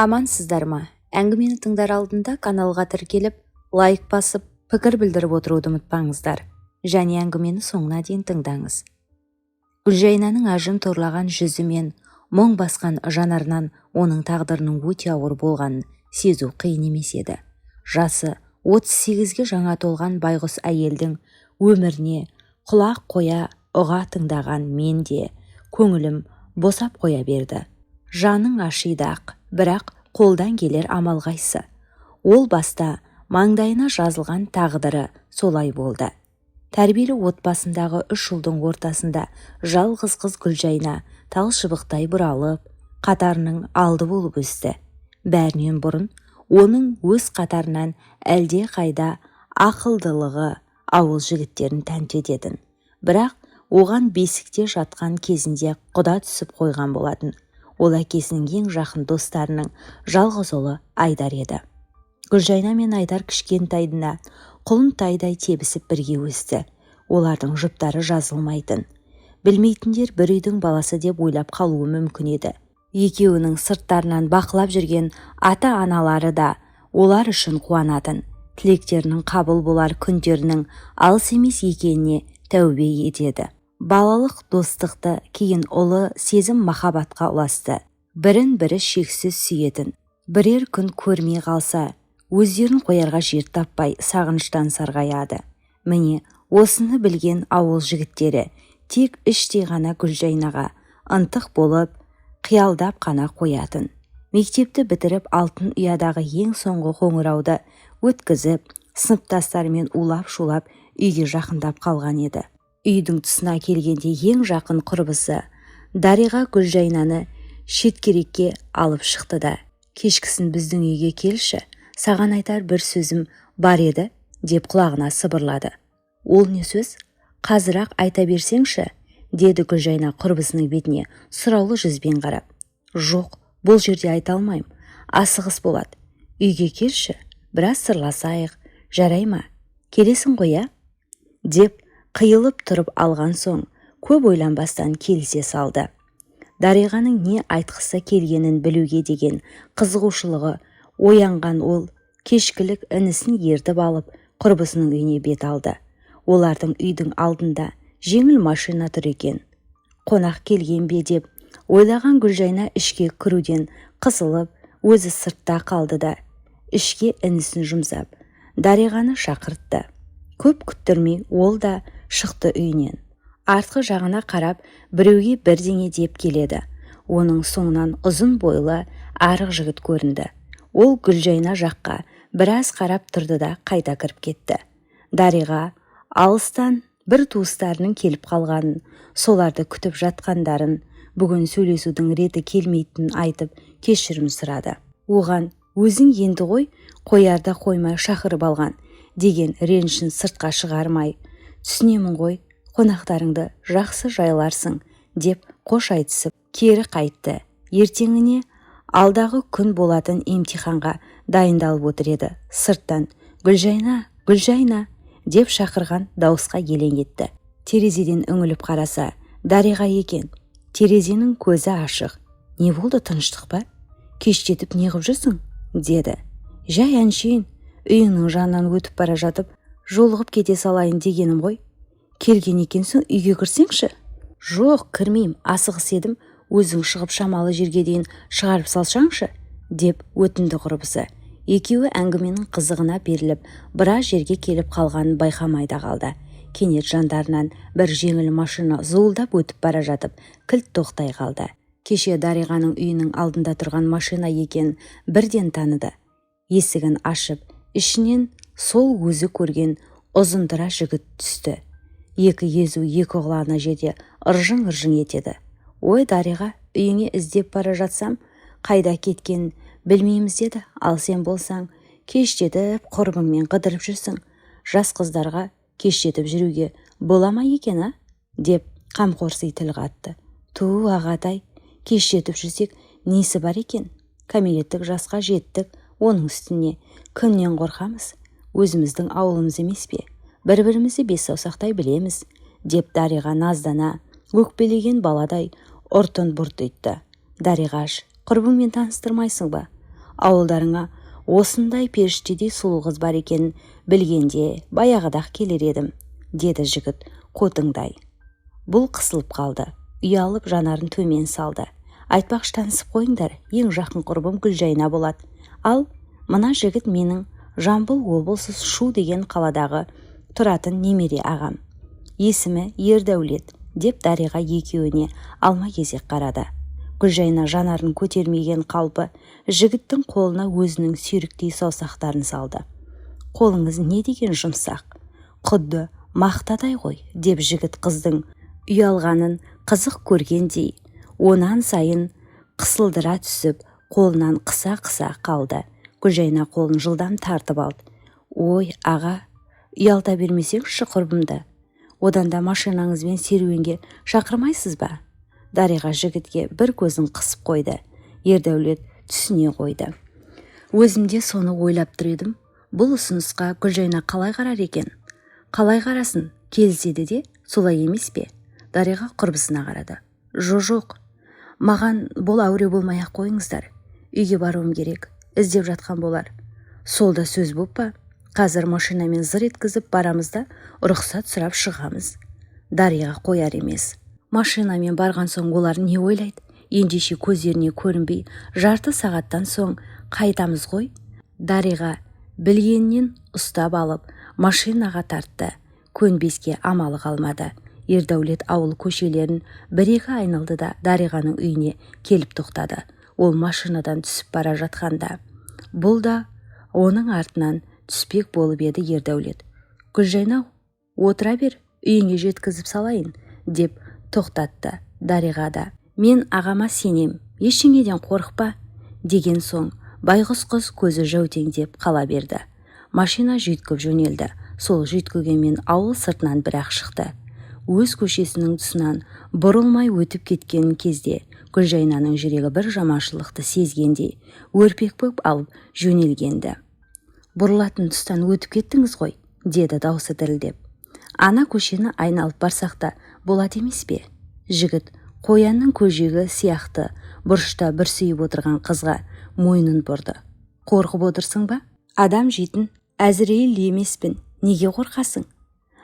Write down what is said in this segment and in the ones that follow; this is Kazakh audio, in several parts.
Амансыздар ма? Әңгімені тыңдар алдында каналға тіркеліп, лайк басып, пікір білдіріп отыруды ұмытпаңыздар. Және әңгімені соңына дейін тыңдаңыз. Гүлжайнаның ажын торлаған жүзі мен мұң басқан жанарынан оның тағдырының өте ауыр болғанын сезу қиын емес еді. Жасы 38-ге жаңа толған байғұс әйелдің өміріне құлақ қоя ұға тыңдаған мен де көңілім босап қоя берді. Жаның ашиды ақ, бірақ қолдан келер амал қайсы. Ол баста маңдайына жазылған тағдыры солай болды. Тәрбиелі отбасындағы 3 жылдың ортасында жалғыз қыз Гүлжайна талшыбықтай бұралып, қатарының алды болып өсті. Бәрінен бұрын оның өз қатарынан әлде қайда ақылдылығы ауыл жігіттерін тәнті ететін. Бірақ оған бесікте жатқан кезінде құда түсіп қойған болатын. Ол әкесінің ең жақын достарының жалғыз ұлы Айдар еді. Гүлжайна мен Айдар кішкентайдына құлын тайдай тебісіп бірге өсті. Олардың жұптары жазылмайтын. Білмейтіндер бір үйдің баласы деп ойлап қалуы мүмкін еді. Екеуінің сырттарынан бақылап жүрген ата-аналары да олар үшін қуанатын. Тілектерінің қабыл болар күндерінің алыс емес екеніне тәубе етеді. Балалық достықты кейін ұлы сезім махаббатқа ұласты. Бірін-бірі шексіз сүйетін. Бірер күн көрмей қалса, өздерін қоярға жер таппай сағыныштан сарғаяды. Міне, осыны білген ауыл жігіттері тек іштей ғана Гүлжайнаға ынтық болып, қиялдап қана қоятын. Мектепті бітіріп алтын ұядағы ең соңғы қоңырауды өткізіп, сыныптастарымен улап-шулап үйге жақындап қалған еді. Үйдің тұсына келгенде ең жақын құрбысы Дариға Гүлжайнаны шеткерекке алып шықты да, кешкісін біздің үйге келші, саған айтар бір сөзім бар еді, деп құлағына сыбырлады. Ол не сөз? Қазір-ақ айта берсеңші, деді Гүлжайна құрбысының бетіне сұраулы жүзбен қарап. Жоқ, бұл жерде айта алмайым, асығыс болады. Үйге келші, біраз сырласайық, жарай ма? Келесің ғой, деп қиылып тұрып алған соң, көп ойланбастан келісе салды. Дариғаның не айтқысы келгенін білуге деген қызығушылығы оянған ол, кешкілік інісін ертіп алып, құрбысының үйіне бет алды. Олардың үйдің алдында жеңіл машина тұр екен. Қонақ келген бе деп ойлаған Гүлжайна ішке кіруден қысылып, өзі сыртта қалды да, ішке інісін жұмсап, Дариғаны шақыртты. Көп күттірмей ол да шықты үйінен. Артқы жағына қарап, біреуге бірдеңе деп келеді. Оның соңынан ұзын бойлы арық жігіт көрінді. Ол Гүлжайна жаққа біраз қарап тұрды да қайта кіріп кетті. Дариға алыстан бір туыстарының келіп қалғанын, соларды күтіп жатқандарын, бүгін сөйлесудің реті келмейтінін айтып, кешірім сұрады. Оған өзің енді ғой, қоярда қоймай шақырып алған деген ренішін сыртқа шығармай, түсінемін ғой, қонақтарыңды жақсы жайларсың, деп қош айтысып кері қайтты. Ертеңіне алдағы күн болатын емтиханға дайындалып отыр еді. Сырттан Гүлжайна, Гүлжайна деп шақырған дауысқа елең етті. Терезеден үңіліп қараса, Дариға екен. Терезенің көзі ашық. Не болды, тыныштық па? Кештетіп неғып жүрсің? Деді. Жай әншейін, үйіңнің жанынан өтіп бара жатып, жолығып кете салайын дегенім ғой. Келген екенсің, үйге кірсеңші? Жоқ, кірмеймін, асығыс едім, өзің шығып шамалы жерге дейін шығарып салшаңшы, деп өтінді құрбысы. Екеуі әңгіменің қызығына беріліп, біраз жерге келіп қалғанын байқамай да қалды. Кенет жандарынан бір жеңіл машина зуылдап өтіп бара жатып, кілт тоқтай қалды. Кеше Дариғаның үйінің алдында тұрған машина екен бірден таныды. Есігін ашып, ішінен сол өзі көрген ұзындыра жігіт түсті. Екі езу екі құлағына жерде ыржың-ыржың етеді. Ой, Дариға, үйіңе іздеп бара жатсам, қайда кеткенін білмейміз деді. Ал сен болсаң, кештетіп құрбыңмен қыдырып жүрсің. Жас қыздарға кештетіп жүруге бола ма екен, деп қамқорсый тіл қатты. Ту, ағатай, кештетіп жүрсек несі бар екен? Кәмелеттік жасқа жеттік, оның үстіне күннен қорқамыз. Өзіміздің ауылымыз емес пе? Бір-бірімізді бес саусақтай білеміз, деп Дариға наздана, өкпелеген баладай ұртын бұрт етті. Дариғаш, құрбыңмен таныстырмайсың ба? Ауылдарыңа осындай періштедей сұлу қыз бар екенін білгенде баяғыда-ақ келер едім, деді жігіт қотыңдай. Бұл қысылып қалды, ұялып жанарын төмен салды. Айтпақшы, танысып қойыңдар, ең жақын құрбым Гүлжайна болады. Ал мына жігіт менің Жамбыл облысы Шу деген қаладағы тұратын немере ағам. Есімі Ердәулет, деп Дариға екеуіне алма-кезек қарады. Гүлжайна жанарын көтермеген қалпы жігіттің қолына өзінің сүйріктей саусақтарын салды. Қолыңыз не деген жұмсақ, құдды мақтадай ғой, деп жігіт қыздың ұялғанын қызық көргендей онан сайын қысылдыра түсіп қолынан қыса-қыса қалды. Гүлжайна қолын жылдам тартып алды. Ой, аға, ұялта бермесеңізші құрбымды. Одан да машинаңызбен серуенге шақырмайсыз ба? Дариға жігітке бір көзін қысып қойды. Ердәулет түсіне қойды. Өзімде соны ойлап тұр едім. Бұл ұсынысқа Гүлжайна қалай қарар екен? Қалай қарасын, келіседі де, солай емес пе? Дариға құрбысына қарады. Жоқ, маған бұл әуре болмай-ақ қойыңыздар. Үйге баруым керек, іздеп жатқан болар. Сол да сөз боп па? Қазір машинамен зыр еткізіп барамыз да рұқсат сұрап шығамыз. Дариға қояр емес. Машинамен барған соң олар не ойлайды? Ендеше көздеріне көрінбей, жарты сағаттан соң қайтамыз ғой. Дариға білгеннен ұстап алып, машинаға тартты. Көнбеске амалы қалмады. Ердәулет ауыл көшелерін бір-екі айналды да Дариғаның үйіне келіп тоқтады. Ол машинадан түсіп бара жатқанда. Бұл да оның артынан түспек болып еді Ердәулет. Гүлжайна, отыра бер, үйіңе жеткізіп салайын, деп тоқтатты. Дариға да, мен ағама сенем, ештеңеден қорықпа, деген соң байғұс қыз көзі жәутеңдеп қала берді. Машина жүйткіп жөнелді. Сол жүйткігенмен ауыл сыртынан бір-ақ шықты. Өз көшесінің тұсынан бұрылмай өтіп кеткен кезде Гүлжайнаның жүрегі бір жаманшылықты сезгендей өрпек боп алып жөнелгенді. Бұрылатын тұстан өтіп кеттіңіз ғой, деді даусы дірілдеп. Ана көшені айналып барсақ та болады емес пе? Жігіт қоянның көжегі сияқты бұрышта бүрсейіп отырған қызға мойнын бұрды. Қорқып отырсың ба? Адам жейтін әзірейіл емеспін, неге қорқасың?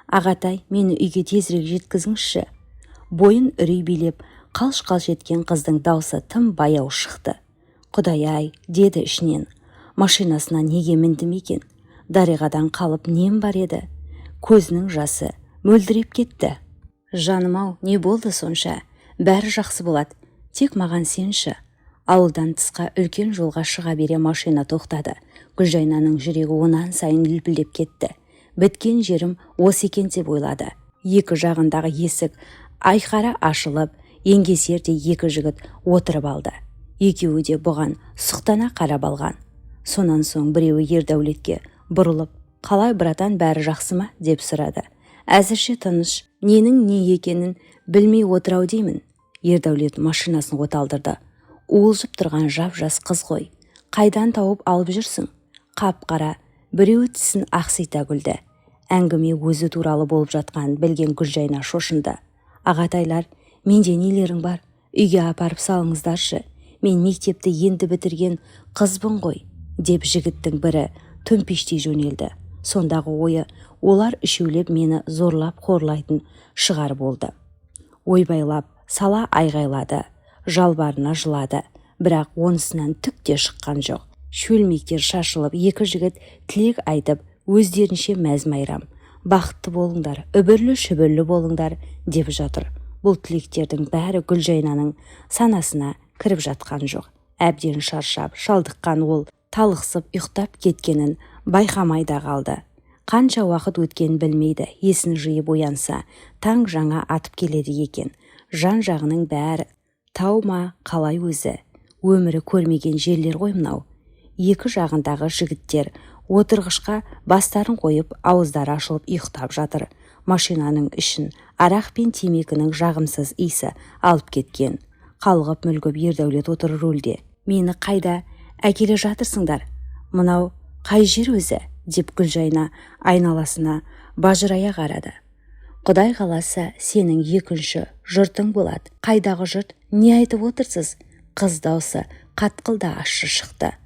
Ағатай, мені үйге тезірек жеткізіңізші. Бойын үрей билеп, қалш-қалш еткен қыздың даусы тым баяу шықты. Құдай-ай, деді ішінен. Машинасына неге міндім екен? Дариғадан қалып нем бар еді? Көзінің жасы мөлдіреп кетті. Жаным-ау, не болды сонша? Бәрі жақсы болады. Тек маған сенші. Ауылдан тысқа үлкен жолға шыға бере машина тоқтады. Гүлжайнаның жүрегі онан сайын лүпілдеп кетті. Біткен жерім осы екен деп ойлады. Екі жағындағы есік айқара ашылып, еңгезерде екі жігіт отырып алды. Екеуі де бұған сұқтана қарап алған. Сонан соң біреуі Ердәулетке бұрылып, қалай братан, бәрі жақсы ма, деп сұрады. Әзірше тыныш, ненің не екенін білмей отырау деймін. Ердәулет машинасын оталдырды. Уылжып тұрған жап-жас қыз ғой. Қайдан тауып алып жүрсің? Қап-қара, біреуі тісін ақсита күлді. Әңгіме өзі туралы болып жатқан білген Гүлжайна шошынды. Ағатайлар, менде нелерің бар? Үйге апарып салыңыздаршы. Мен мектепті енді бітірген қызбын ғой, деп жігіттің бірі төмпештей жөнелді. Сондағы ойы, олар үшеулеп мені зорлап қорлайтын шығар болды. Ойбайлап, сала айғайлады, жалбарына жылады, бірақ онысынан түк те шыққан жоқ. Шөлмектер шашылып, екі жігіт тілек айтып, өздерінше мәз-майрам. Бақытты болыңдар, үбірлі-шүбірлі болыңдар, деп жатыр. Бұл тілектердің бәрі Гүлжайнаның санасына кіріп жатқан жоқ. Әбден шаршап, шалдыққан ол талықсып ұйықтап кеткенін байқамайда қалды. Қанша уақыт өткен білмейді, есін жиып оянса, таң жаңа атып келеді екен. Жан-жағының бәрі тау ма, қалай өзі? Өмірі көрмеген жерлер ғой мынау. Екі жағындағы жігіттер отырғышқа бастарын қойып, ауыздары ашылып ұйықтап жатыр. Машинаның ішін арақ пен темекінің жағымсыз иісі алып кеткен. Қалғып мүлгіп Ердәулет отыр рөлде. Мені қайда әкеле жатырсыңдар? Мынау қай жер өзі? Деп Гүлжайна айналасына бажырая қарады. Құдай қаласа сенің екінші жұртың болады. Қайдағы жұрт? Не айтып отырсыз? Қыз даусы қатқыл да ащы шықты.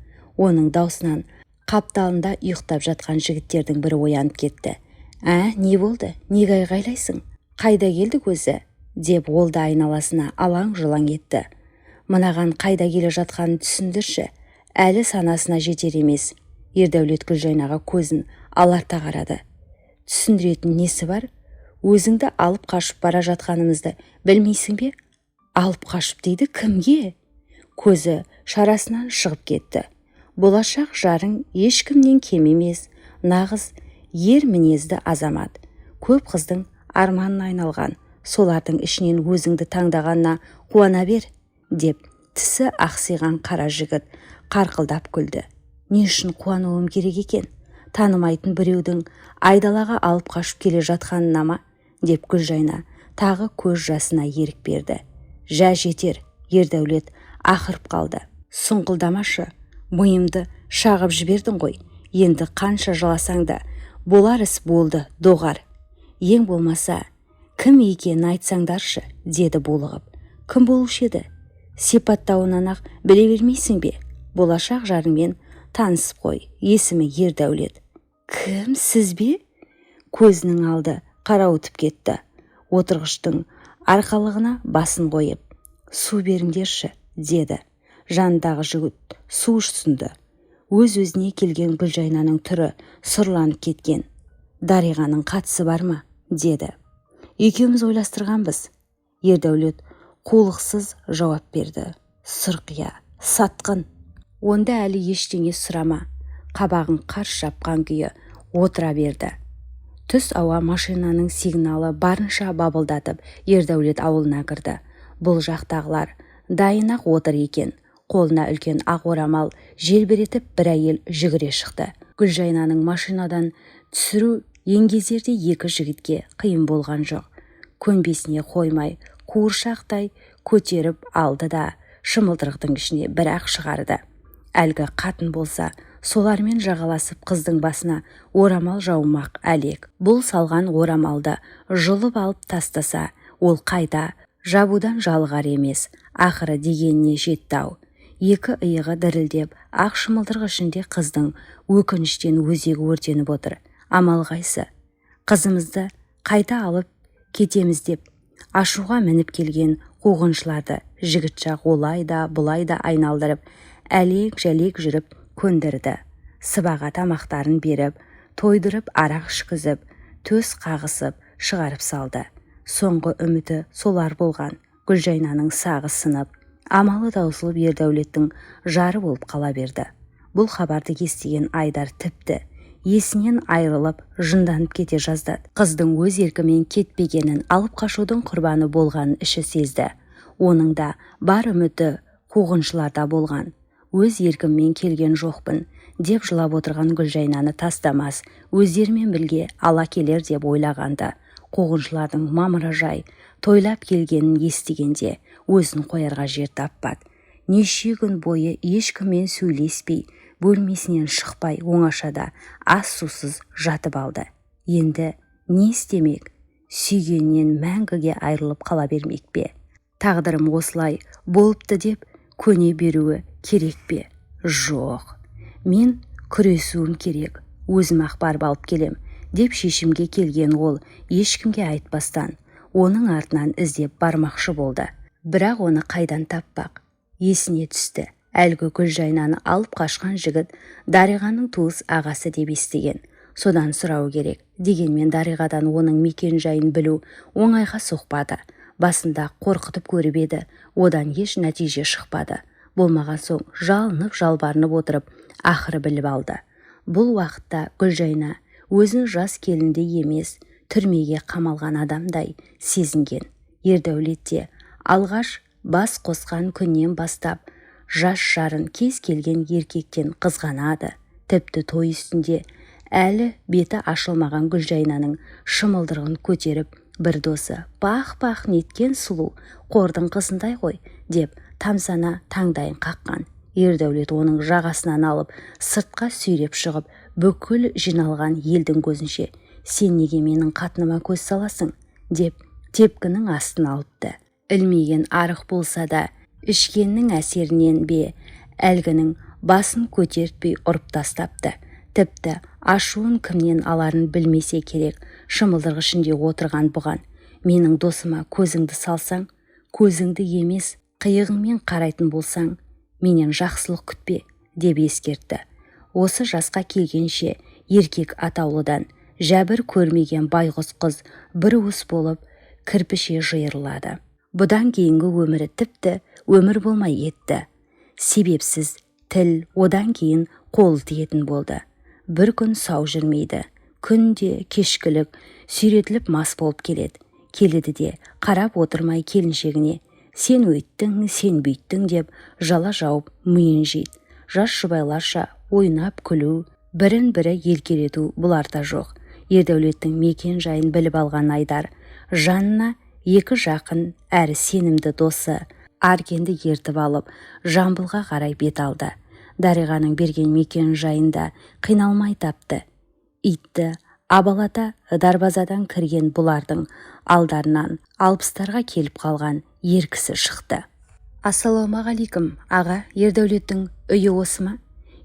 Оның даусынан қапталында ұйықтап жатқан жігіттердің бірі оянып кетті. Не болды? Неге айғайлайсың? Қайда келдік өзі? Деп ол да айналасына алаң-жұлаң етті. Мынаған қайда келе жатқанын түсіндірші. Әлі санасына жетер емес. Ердәулет Гүлжайнаға көзін аларта қарады. Түсіндіретін несі бар? Өзіңді алып қашып бара жатқанымызды білмейсің бе? Алып қашып дейді, кімге? Көзі шарасынан шығып кетті. Болашақ жарың ешкімнен кем емес, нағыз ер мінезді азамат. Көп қыздың арманына айналған, солардың ішінен өзіңді таңдағанына қуана бер, деп тісі ақсиған қара жігіт қарқылдап күлді. Не үшін қуануым керек екен? Танымайтын біреудің айдалаға алып қашып келе жатқанына ма? Деп Гүлжайна тағы көз жасына ерік берді. Жә жетер, Ердәулет ақырып қалды. Сұңқылдамашы, миымды шағып жібердің ғой. Енді қанша жыласаң да болар іс болды, доғар. Ең болмаса, кім екенін айтсаңдаршы, деді булығып. Кім болушы еді? Сипаттауынан ақ біле бермейсің бе? Болашақ жарыңмен танысып қой, есімі Ердәулет. Кім, сіз бе? Көзінің алды қарауытып кетті. Отырғыштың арқалығына басын қойып, су беріңдерші, деді. Жандағы жігіт су ұсынды. Өз-өзіне келген Гүлжайнаның түрі сұрланып кеткен. Дариғаның қатысы бар ма? Деді. Екеуміз ойластырғанбыз. Ердәулет қулықсыз жауап берді. Сұрқия, сатқын. Онда әлі ештеңе сұрама. Қабағын қарс жапқан күйі отыра берді. Түс ауа машинаның сигналы барынша бабылдатып Ердәулет ауылына кірді. Бұл жақтағылар дайын-ақ отыр екен. Қолына үлкен ақ орамал желбіретіп бір әйел жүгіре шықты. Гүлжайнаның машинадан түсіру еңгезерде екі жігітке қиын болған жоқ. Көнбесіне қоймай, қуыршақтай көтеріп алды да шымылдырықтың ішіне бір-ақ шығарды. Әлгі қатын болса, солармен жағаласып қыздың басына орамал жаумақ әлек. Бұл салған орамалды жұлып алып тастаса, ол қайта жабудан жалығар емес. Ақыры дегеніне жетті-ау. Екі иығы дірілдеп, ақ шымылдырғы ішінде қыздың өкініштен өзегі өртеніп отыр. Амал қайсы? Қызымызды қайта алып кетеміз деп ашуға мініп келген қуғыншыларды жігіт жақ олай да бұлай да айналдырып, әлек-жәлек жүріп көндірді. Сыбаға тамақтарын беріп, тойдырып арақ ішкізіп, төс қағысып шығарып салды. Соңғы үміті солар болған. Гүлжайнаның сағы сынып, амалы таусылып Ердәулеттің жары болып қала берді. Бұл хабарды естіген Айдар тіпті есінен айрылып, жынданып кете жаздады. Қыздың өз еркімен кетпегенін, алып қашудың құрбаны болғанын іші сезді. Оның да бар үміті қуғыншыларда болған. Өз еркіммен келген жоқпын, деп жылап отырған Гүлжайнаны тастамас, өздерімен бірге ала келер деп ойлағанды. Қуғыншылардың мамыражай тойлап келгенін естігенде өзін қоярға жер таппады. Неше күн бойы ешкіммен сөйлеспей, бөлмесінен шықпай оңашада ас сусыз жатып алды. Енді не істемек? Сүйгеннен мәңгіге айырылып қала бермек пе? Тағдырым осылай болыпты деп көне беруі керек пе? Жоқ. Мен күресуім керек. Өзім ақ барып алып келем, деп шешімге келген ол ешкімге айтпастан оның артынан іздеп бармақшы болды. Бірақ оны қайдан таппақ? Есіне түсті. Әлгі Гүлжайнаны алып қашқан жігіт Дариғаның туыс ағасы деп естіген. Содан сұрау керек. Дегенмен Дариғадан оның мекен жайын білу оңайға соқпады. Басында қорқытып көріп еді, одан еш нәтиже шықпады. Болмаған соң жалынып жалбарынып отырып, ақыры біліп алды. Бұл уақытта Гүлжайна өзін жас келінді емес, түрмеге қамалған адамдай сезінген. Ердәулетте алғаш бас қосқан күннен бастап жас жарын кез келген еркектен қызғанады. Тіпті той үстінде әлі беті ашылмаған Гүлжайнаның шымылдырығын көтеріп, бір досы пах-пах неткен сұлу, қордың қызындай ғой, деп тамсана таңдайын қаққан. Ердәулет оның жағасынан алып, сыртқа сүйреп шығып, бүкіл жиналған елдің көзінше, сен неге менің қатыныма көз саласың, деп тепкінің астын алыпты. Ілмеген арық болса да, ішкеннің әсерінен бе, әлгінің басын көтертпей ұрып тастапты. Тіпті ашуын кімнен аларын білмесе керек. Шымылдырғы ішінде отырған бұған: менің досыма көзіңді салсаң, көзіңді емес қиығыңмен қарайтын болсаң, менен жақсылық күтпе, деп ескертті. Осы жасқа келгенше еркек атаулыдан жәбір көрмеген байғұс қыз бір уыс болып кірпіше жиырылады. Бұдан кейінгі өмірі тіпті өмір болмай кетті. Себепсіз тіл одан кейін қол тиетін болды. Бір күн сау жүрмейді. Күнде кешкілік сүйретіліп мас болып келеді. Келеді де қарап отырмай келіншегіне: сен өйттің, сен бүйттің деп жала жауып миын жейді. Жас жұбайларша ойнап күлу, бірін-бірі еркелету бұларда жоқ. Ердәулеттің мекен жайын біліп алған Айдар жанына екі жақын әрі сенімді досы Аркенді ертіп алып Жамбылға қарай бет алды. Дариғаның берген мекен жайында қиналмай тапты. Итті абалата дарбазадан кірген бұлардың алдарынан алпыстарға келіп қалған ер кісі шықты. Ассалаумағалейкум, аға, Ердәулеттің үйі осы ма?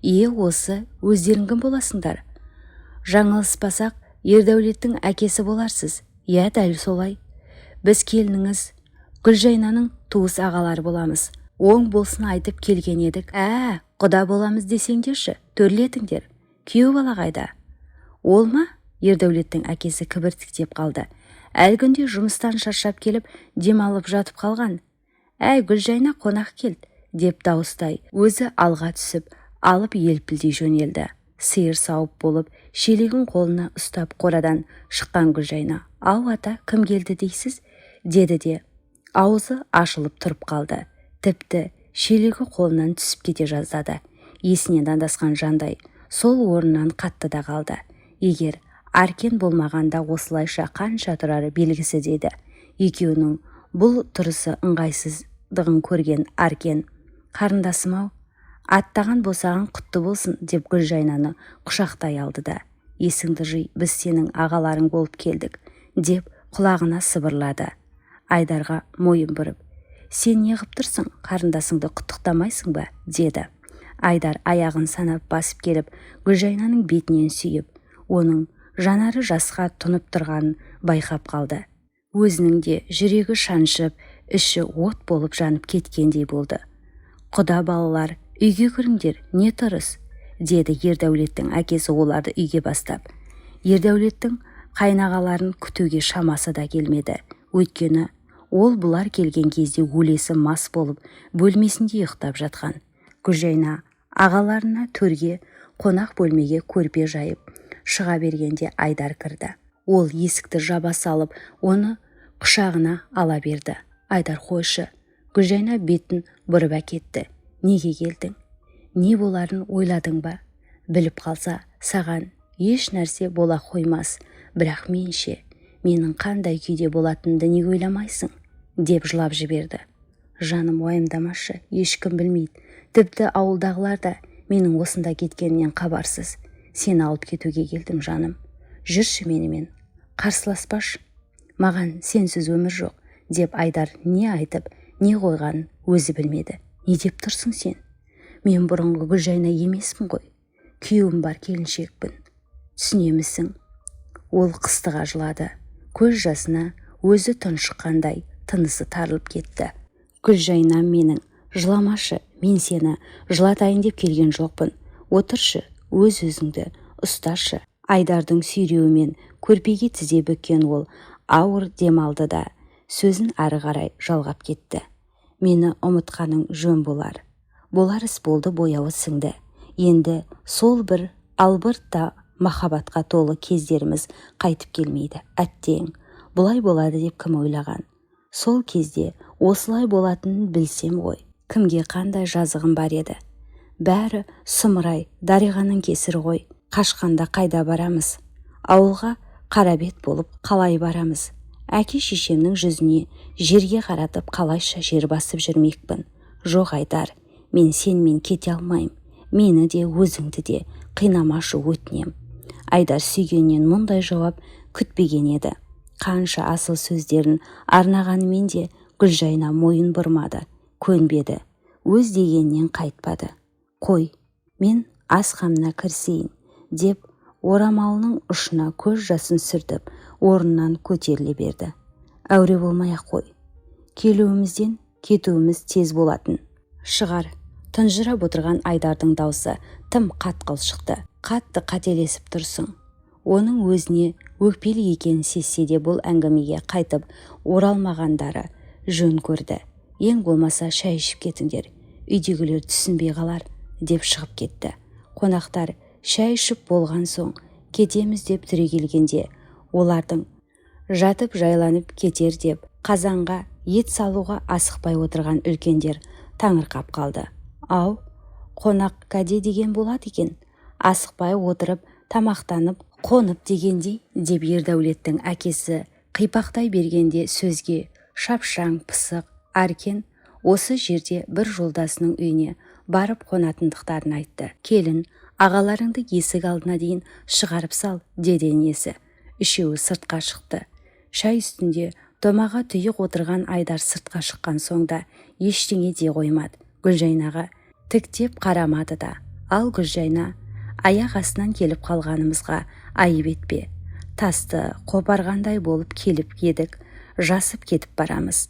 Осы, өздерің кім боласыңдар? Жаңылыспасақ, Ердәулеттің әкесі боларсыз. Дәл солай. Біз келініңіз Гүлжайнаның туыс ағалары боламыз. Оң болсын айтып келген едік. Құда боламыз десеңдерші, төрлетіңдер. Күйеу бала қайда? Ол ма? Ердәулеттің әкесі кібіртіктеп қалды. Әлгінде жұмыстан шаршап келіп, демалып жатып қалған. Гүлжайна қонақ келді, деп дауыстай өзі алға түсіп, алып елпілдей жөнелді. Сиыр сауып болып, шелегін қолына ұстап қорадан шыққан Гүлжайна: ау ата, кім келді дейсіз? Деді де аузы ашылып тұрып қалды. Тіпті шелегі қолынан түсіп кете жаздады. Есінен адасқан жандай сол орнынан қатты да қалды. Егер Аркен болмағанда осылайша қанша тұрары белгісіз еді. Екеуінің бұл тұрысы ыңғайсыздығын көрген Аркен: қарындасым-ау, аттаған босаған құтты болсын, деп Гүлжайнаны құшақтай алды да: есіңді жи, біз сенің ағаларың болып келдік, деп құлағына сыбырлады. Айдарға мойын бұрып: сен не қып тұрсың, қарындасыңды құттықтамайсың ба? Деді. Айдар аяғын санап басып келіп, Гүлжайнаның бетінен сүйіп, оның жанары жасқа тұнып тұрғанын байқап қалды. Өзінің де жүрегі шаншып, іші от болып жанып кеткендей болды. Құда балалар, үйге кіріңдер, не тұрыс? Деді Ердәулеттің әкесі оларды үйге бастап. Ердәулеттің қайнағаларын күтуге шамасы да келмеді. Өйткені ол бұлар келген кезде өлесі мас болып, бөлмесінде ұйықтап жатқан. Гүлжайна ағаларына төрге, қонақ бөлмеге көрпе жайып шыға бергенде Айдар кірді. Ол есікті жаба салып, оны құшағына ала берді. Айдар: қойшы. Гүлжайна бетін бұрып әкетті. Неге келдің? Не боларын ойладың ба? Біліп қалса, саған еш нәрсе бола қоймас. Бірақ менше, менің қандай күйде болатынымды неге ойламайсың? Деп жылап жіберді. Жаным, уайымдамашы, ешкім білмейді. Тіпті ауылдағылар да менің осында кеткеннен хабарсыз. Сені алып кетуге келдім, жаным. Жүрші менімен, қарсыласпаш. Маған сенсіз өмір жоқ, деп Айдар не айтып, не қойғанын өзі білмеді. Не деп тұрсың сен? Мен бұрынғы Гүлжайна емеспін ғой. Күйеуім бар келіншекпін. Түсінемісің? Ол қыстыға жылады. Көз жасына өзі тұншыққандай тынысы тарылып кетті. Гүлжайна, менің, жыламашы, мен сені жылатайын деп келген жоқпын. Отыршы, өз-өзіңді ұсташы. Айдардың сүйреуімен көрпеге тізе бүккен ол ауыр демалды да сөзін ары қарай жалғап кетті. Мені ұмытқаның жөн болар. Болар іс болды, бояуы сіңді. Енді сол бір албыртта махаббатқа толы кездеріміз қайтып келмейді. Әттең, бұлай болады деп кім ойлаған? Сол кезде осылай болатынын білсем ғой, кімге қандай жазығым бар еді. Бәрі сұмырай, Дариғаның кесірі ғой. Қашқанда қайда барамыз? Ауылға қарабет болып қалай барамыз? Әке шешемнің жүзіне жерге қаратып қалайша жер басып жүрмекпін. Жоқ Айдар, мен сенмен кете алмайым. Мені де өзіңді де қинамашы, өтінем. Айдар сүйгеннен мұндай жауап күтпеген еді. Қанша асыл сөздерін арнағанымен де Гүлжайна мойын бұрмады, көнбеді, өз дегеннен қайтпады. Қой, мен ас қамына кірісейін, деп орамалының ұшына көз жасын сүртіп, орнынан көтеріле берді. Әуре болмай-ақ қой. Келуімізден кетуіміз тез болатын шығар. Тұнжырап отырған Айдардың даусы тым қатқыл шықты. Қатты қателесіп тұрсың. Оның өзіне өкпелі екенін сезсе де бұл әңгімеге қайтып оралмағандары жөн көрді. Ең болмаса шай ішіп кетіңдер, үйдегілер түсінбей қалар, деп шығып кетті. Қонақтар шай ішіп болған соң кетеміз деп түрегелгенде, олардың жатып жайланып кетер деп қазанға ет салуға асықпай отырған үлкендер таңырқап қалды. Ау, қонақ кәде деген болады екен, асықпай отырып тамақтанып қонып дегендей, деп Ердәулеттің әкесі қипақтай бергенде сөзге шапшаң пысық Аркен осы жерде бір жолдасының үйіне барып қонатындықтарын айтты. Келін, ағаларыңды есік алдына дейін шығарып сал, деді енесі. Үшеуі сыртқа шықты. Шай үстінде томаға тұйық отырған Айдар сыртқа шыққан соңда ештеңе де қоймады. Гүлжайнаға тіктеп қарамады да. Ал Гүлжайна, аяқ астынан келіп қалғанымызға айып етпе. Тасты қопарғандай болып келіп едік, жасып кетіп барамыз.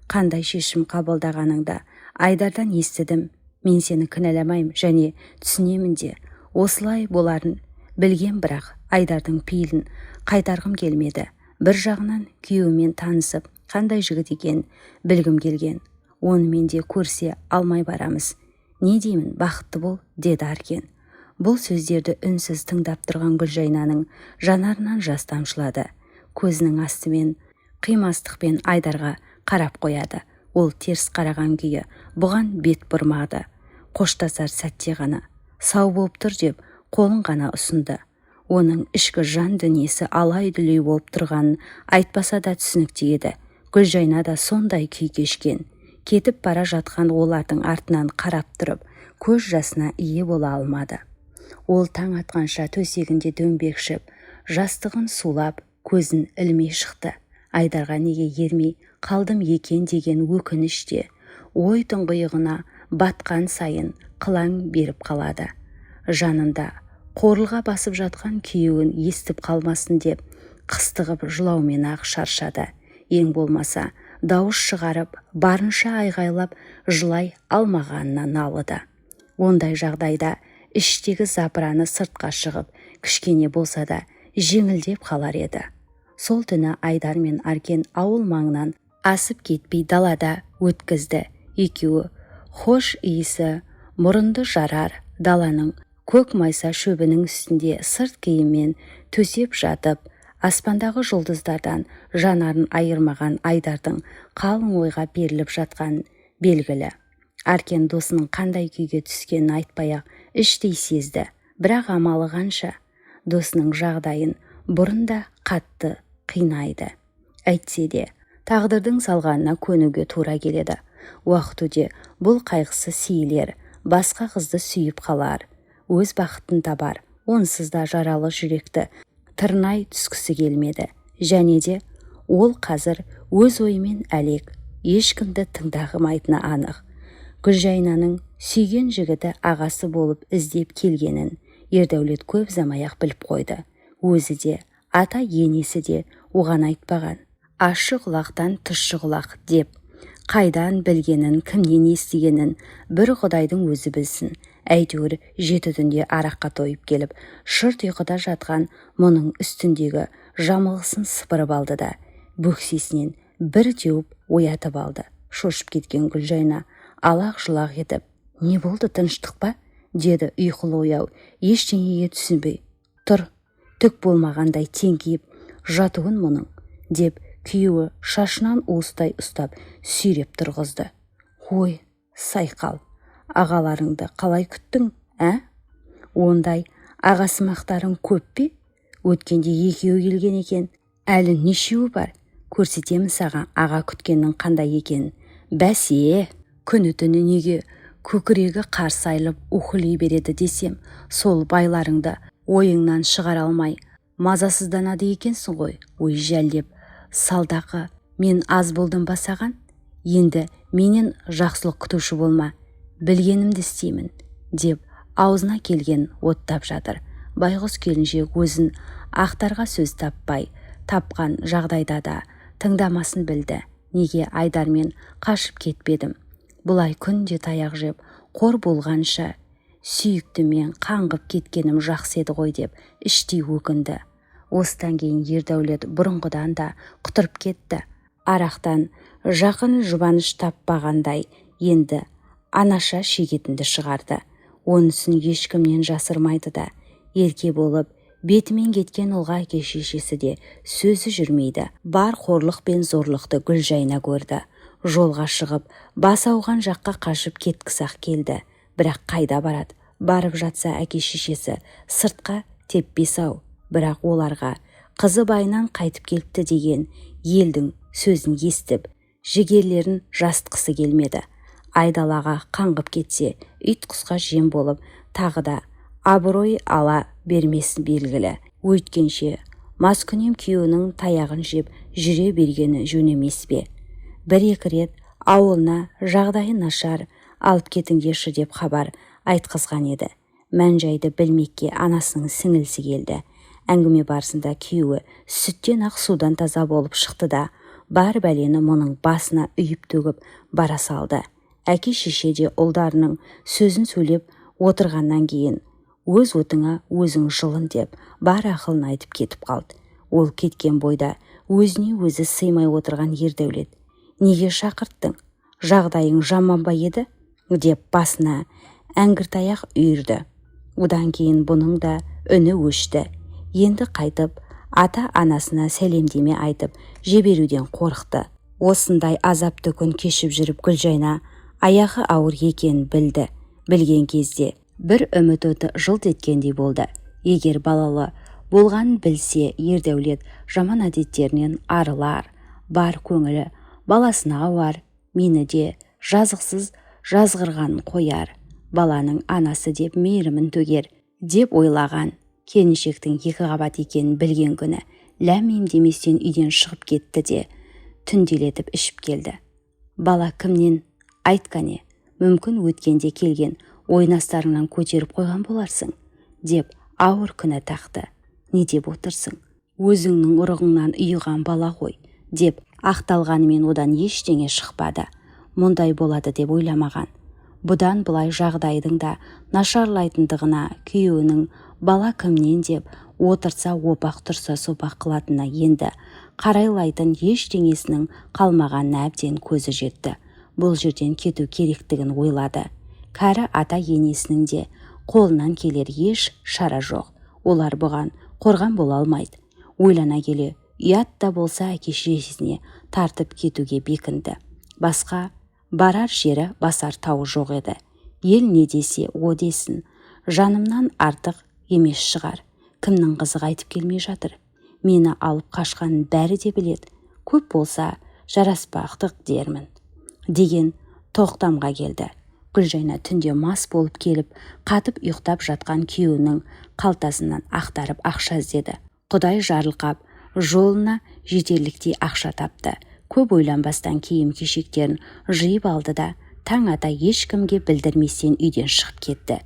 Қандай шешім қабылдағаныңда Айдардан естідім. Мен сені кінәламаймын және түсінемін де. Осылай боларын білген, бірақ Айдардың пейілін қайтарғым келмеді. Бір жағынан күйеуімен танысып, қандай жігіт екенін білгім келген. Онымен де көрсе алмай барамыз. Не деймін, бақытты бол, деді Аркен. Бұл сөздерді үнсіз тыңдап тұрған Гүлжайнаның жанарынан жас тамшылады. Көзінің астымен қимастықпен Айдарға қарап қояды. Ол теріс қараған күйі бұған бет бұрмады. Қоштасар сәтте ғана сау болып тұр деп қолын ғана ұсынды. Оның ішкі жан дүниесі алай-дүлей болып тұрғанын айтпаса да түсінікті еді. Гүлжайна да сондай күй кешкен. Кетіп бара жатқан олардың артынан қарап тұрып, көз жасына ие бола алмады. Ол таң атқанша төсегінде дөңбекшіп, жастығын сулап, көзін ілмей шықты. Айдарға неге ермей қалдым екен деген өкініште, ой тұңғиығына батқан сайын қылаң беріп қалады. Жанында қорылға басып жатқан күйеуін естіп қалмасын деп, қыстығып жылаумен ақ шаршады. Ең болмаса, дауыс шығарып, барынша айғайлап, жылай алмағанына налыды. Ондай жағдайда іштегі запыраны сыртқа шығып, кішкене болса да жеңілдеп қалар еді. Сол түні Айдар мен Аркен ауыл маңынан асып кетпей далада өткізді. Екеуі хош иісі мұрынды жарар даланың көк майса шөбінің үстінде сырт киіммен төсеп жатып, аспандағы жұлдыздардан жанарын айырмаған Айдардың қалың ойға беріліп жатқан белгілі. Аркен досының қандай күйге түскенін айтпай-ақ іштей сезді. Бірақ амалы қанша, досының жағдайын бұрында қатты қинайды. Әйтсе де тағдырдың салғанына көнуге тура келеді. Уақыт өте бұл қайғысы сейілер, басқа қызды сүйіп қалар, өз бақытын табар. Онсыз да жаралы жүректі тырнай түскісі келмеді. Және де ол қазір өз ойымен әлек, ешкімді тыңдағымайтыны анық. Гүлжайнаның сүйген жігіті ағасы болып іздеп келгенін Ердәулет көп замай-ақ біліп қойды. Өзі де, ата енесі де оған айтпаған. Ащы құлақтан тұщы құлақ деп, қайдан білгенін, кімнен естігенін бір Құдайдың өзі білсін. Әйтеуір 7 түнде араққа тойып келіп, шырт ұйқыда жатқан мұның үстіндегі жамылғысын сыпырып алды да, бөксесінен бір теуіп оятып алды. Шошып кеткен Гүлжайна алақ-жұлақ етіп, не болды, тыныштық па? Деді ұйқылы ояу, ештеңеге түсінбей. Тұр, түк болмағандай теңкиіп жатуын мұның, деп күйеуі шашынан уыстай ұстап сүйреп тұрғызды. Ой, сайқал, ағаларыңды қалай күттің, ә? Ондай ағасымақтарың көп пе? Өткенде екеуі келген екен, әлі нешеуі бар? Көрсетемін саған аға күткеннің қандай екенін. Бәсе, күні түні неге көкірегі қарсы айылып ухылей береді десем, сол байларыңды ойыңнан шығара алмай мазасызданады екенсің ғой. Ой жәлдеп, салдақы, мен аз болдым ба саған? Енді менен жақсылық күтуші болма, білгенімді істеймін, деп аузына келген оттап жатыр. Байғұс келіншек өзін ақтарға сөз таппай, тапқан жағдайда да тыңдамасын білді. Неге Айдармен қашып кетпедім? Бұлай күнде таяқ жеп, қор болғанша сүйіктімен қаңғып кеткенім жақсы еді ғой деп іштей өкінді. Осыдан кейін Ердәулет бұрынғыдан да құтырып кетті. Арақтан жақын жұбаныш таппағандай енді анаша шегетінді шығарды. Онысын ешкімнен жасырмайды да. Ерке болып бетімен кеткен ұлға әке шешесі де сөзі жүрмейді. Бар қорлық пен зорлықты Гүлжайна көрді. Жолға шығып, бас ауған жаққа қашып кеткісақ келді. Бірақ қайда барады? Барып жатса әке шешесі сыртқа теппес-ау. Бірақ оларға қызы байынан қайтып келіпті деген елдің сөзін естіп, жігерлерін жастқысы келмеді. Айдалаға қаңғып кетсе, ит құсқа жем болып, тағы да абырой ала бермесін белгілі. Өйткенше маскүнем күйеуінің таяғын жеп жүре бергені жөн емес пе? Бір-екі рет ауылына жағдайы нашар алып кетіңдерші деп хабар айтқызған еді. Мән-жайды білмекке анасының сіңілісі келді. Әңгіме барысында күйеуі сүттен ақ судан таза болып шықты да, бар бәлені мұның басына үйіп төгіп бара салды. Әке шеше де ұлдарының сөзін сөйлеп отырғаннан кейін өз отыңа өзің жылын деп бар ақылын айтып кетіп қалды. Ол кеткен бойда өзіне өзі сыймай отырған Ердәулет: неге шақырттың? Жағдайың жаман ба еді? Деп басына әңгіртаяқ үйірді. Одан кейін бұның да үні өшті. Енді қайтып ата-анасына сәлемдеме айтып жіберуден қорықты. Осындай азапты күн кешіп жүріп Гүлжайна аяғы ауыр екенін білді. Білген кезде бір үміт оты жылт еткендей болды. Егер балалы болғанын білсе, Ердәулет жаман әдеттерінен арылар. Бар көңілі баласына ауар. Мені де жазықсыз жазғырғанын қояр. Баланың анасы деп мейірімін төгер деп ойлаған. Келіншектің екі қабат екенін білген күні ләм-мим деместен үйден шығып кетті де түнделетіп ішіп келді. Бала кімнен? Айт қане, мүмкін өткенде келген ойнастарыңнан көтеріп қойған боларсың деп ауыр күнә тақты. Не деп отырсың? Өзіңнің ұрығыңнан үйіған бала ғой деп ақталғанымен одан ештеңе шықпады. Мұндай болады деп ойламаған. Бұдан бұлай жағдайдың да нашарлайтындығына, күйеуінің бала кімнен деп отырса опақ тұрса сопақ қылатынына енді қарайлайтын ештеңесінің қалмағанына әбден көзі жетті. Бұл жерден кету керектігін ойлады. Кәрі ата енесінің де қолынан келер еш шара жоқ. Олар бұған қорған бола алмайды. Ойлана келе ұят та болса әке шешесіне тартып кетуге бекінді. Басқа барар жері басар тауы жоқ еді. Ел не десе о десін, жанымнан артық емес шығар. Кімнің қызы қайтып келмей жатыр? Мені алып қашқанын бәрі де біледі. Көп болса жараспақтық дермін деген тоқтамға келді. Гүлжайна түнде мас болып келіп, қатып ұйықтап жатқан күйеуінің қалтасынан ақтарып ақша іздеді. Құдай жарылқап, жолына жетерліктей ақша тапты. Көп ойланбастан киім-кешектерін жиып алды да таң ата ешкімге білдірместен үйден шығып кетті.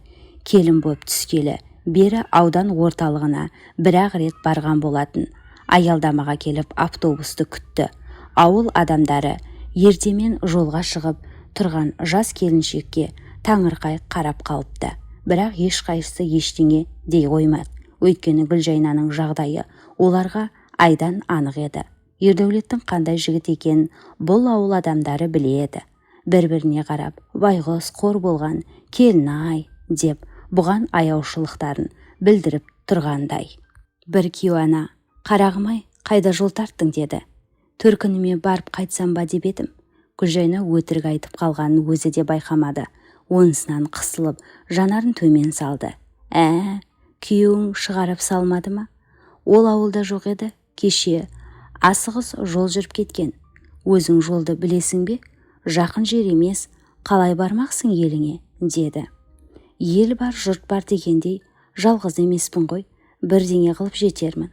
Келін болып түскелі бері аудан орталығына бір-ақ рет барған болатын. Аялдамаға келіп автобусты күтті. Ауыл адамдары ертемен жолға шығып тұрған жас келіншекке таңырқай қарап қалыпты. Бірақ ешқайсысы ештеңе дей қоймады. Өйткені Гүлжайнаның жағдайы оларға айдан анық еді. Ердәулеттің қандай жігіт екенін бұл ауыл адамдары біледі. Бір-біріне қарап, байғұс қор болған келін-ай деп бұған аяушылықтарын білдіріп тұрғандай. Бір күйеуана: қарағым-ай, қайда жол тарттың деді. Төркініме барып қайтсам ба деп едім. Гүлжайна өтірік айтып қалғанын өзі де байқамады. Онысынан қысылып, жанарын төмен салды. Күйеуің шығарып салмады ма? Ол ауылда жоқ еді. Кеше асығыс жол жүріп кеткен. Өзің жолды білесің бе? Жақын жер емес, қалай бармақсың еліңе, деді. Ел бар, жұрт бар дегендей, жалғыз емеспін ғой, бірдеңе қылып жетермін.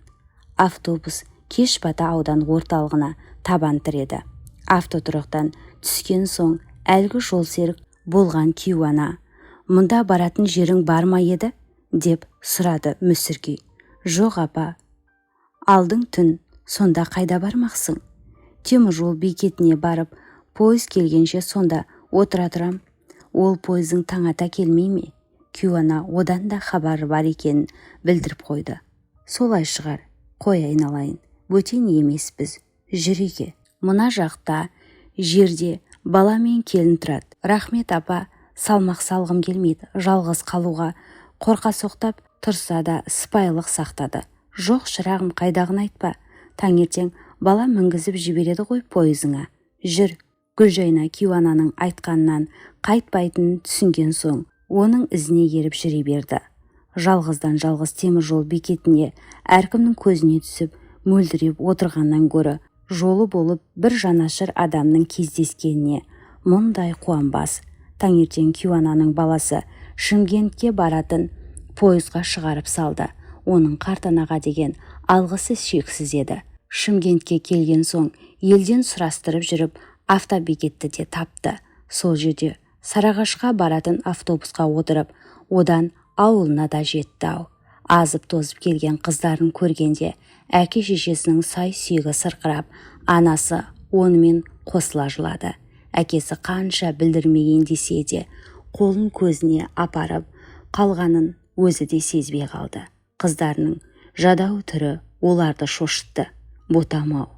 Автобус кеш бата аудан орталығына табан тіреді. Автотұрақтан түскен соң әлгі жол серік болған күйеуана мұнда баратын жерің бар ма еді? Деп сұрады мүсіркей. Жоқ апа. Алдың түн, сонда қайда бармақсың? Теміржол бекетіне барып, пойыз келгенше сонда отыра тұрам. Ол пойыздың таң ата келмей ме? Кюана одан да хабары бар екенін білдіріп қойды. Солай шығар, қой айналайын, бөтен емеспіз, жүреге. Мына жақта жерде бала мен келін тұрады. Рахмет апа, салмақ салғым келмейді, жалғыз қалуға қорқа соқтап тұрса да сыпайылық сақтады. Жоқ шырағым, қайдағын айтпа, таңертең бала мінгізіп жібереді ғой пойызыңа. Жүр. Гүлжайна Кюананың айтқанынан қайтпайтынын түсінген соң оның ізіне еріп жүре берді. Жалғыздан жалғыз теміржол бекетіне әркімнің көзіне түсіп мөлдіреп отырғаннан гөрі жолы болып бір жанашыр адамның кездескеніне мұндай қуанбас. Таңертең Кюананың баласы Шымкентке баратын пойызға шығарып салды. Оның қарт анаға деген алғысы шексіз еді. Шымкентке келген соң елден сұрастырып жүріп автобекетті де тапты. Сол жерде Сарыағашқа баратын автобусқа отырып, одан ауылына да жетті-ау. Азып тозып келген қыздарын көргенде әке шешесінің сай сүйегі сырқырап, анасы онымен қосыла жылады. Әкесі қанша білдірмейін десе де, қолын көзіне апарып қалғанын өзі де сезбей қалды. Қыздарының жадау түрі оларды шошытты. Ботам-ау,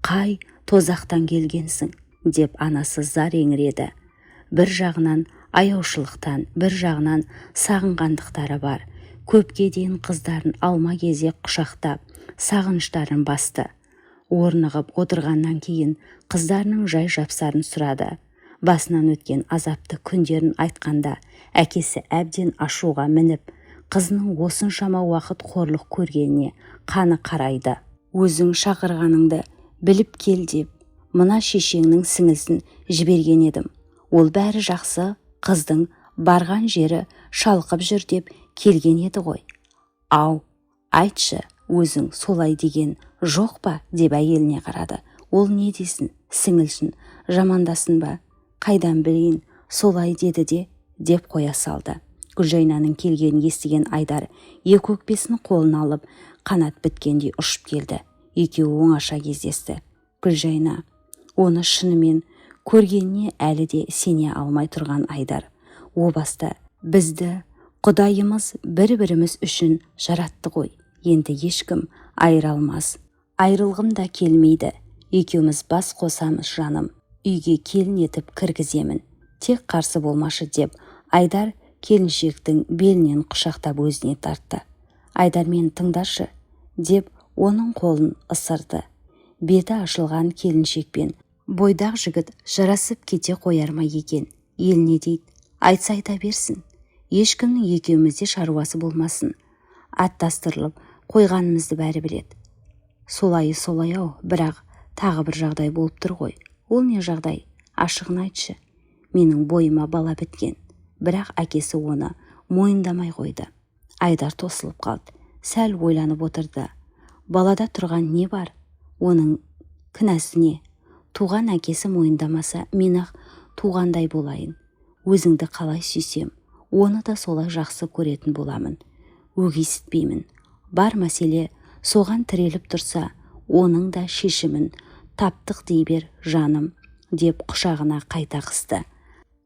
қай тозақтан келгенсің, деп анасы зар еңіреді. Бір жағынан аяушылықтан, бір жағынан сағынғандықтары бар. Көпке дейін қыздарын алма кезек құшақтап, сағыныштарын басты. Орнығып отырғаннан кейін қыздарының жай жапсарын сұрады. Басынан өткен азапты күндерін айтқанда әкесі әбден ашуға мініп, қызының осыншама уақыт қорлық көргеніне қаны қарайды. Өзің шақырғаныңды біліп кел деп, мына шешеңнің сіңілсін жіберген едім. Ол бәрі жақсы, қыздың барған жері шалқып жүр деп келген еді ғой. Ау, айтшы, өзің солай деген жоқ па, деп әйеліне қарады. Ол не десін, сіңілсін жамандасын ба? Қайдан білейін, солай деді де, деп қоя салды. Гүлжайнаның келгенін естіген Айдар екі өкпесін қолына алып, қанат біткендей ұшып келді. Екеуі оңаша кездесті. Гүлжайна оны шынымен көргеніне әлі де сене алмай тұрған Айдар. О баста бізді Құдайымыз бір-біріміз үшін жаратты ғой. Енді ешкім айыра алмас. Айрылғым да келмейді. Екеуміз бас қосамыз жаным. Үйге келін етіп кіргіземін. Тек қарсы болмашы деп Айдар келіншектің белінен құшақтап өзіне тартты. Айдар, мені тыңдашы, деп оның қолын ысырды. Беті ашылған келіншекпен бойдақ жігіт жарасып кете қояр ма екен? Ел не дейді? Айтса айта берсін. Ешкімнің екеумізде шаруасы болмасын. Аттастырылып қойғанымызды бәрі біледі. Солай-ау, бірақ тағы бір жағдай болып тұр ғой. Ол не жағдай? Ашығын айтшы. Менің бойыма бала біткен. Бірақ әкесі оны мойындамай қойды. Айдар тосылып қалды. Сәл ойланып отырды. Балада тұрған не бар? Оның кінәсі не? Туған әкесі мойындамаса, мен ақ туғандай болайын. Өзіңді қалай сүйсем, оны да солай жақсы көретін боламын. Өгейсітпеймін. Бар мәселе соған тіреліп тұрса, оның да шешімін таптық дей бер жаным, деп құшағына қайта қысты.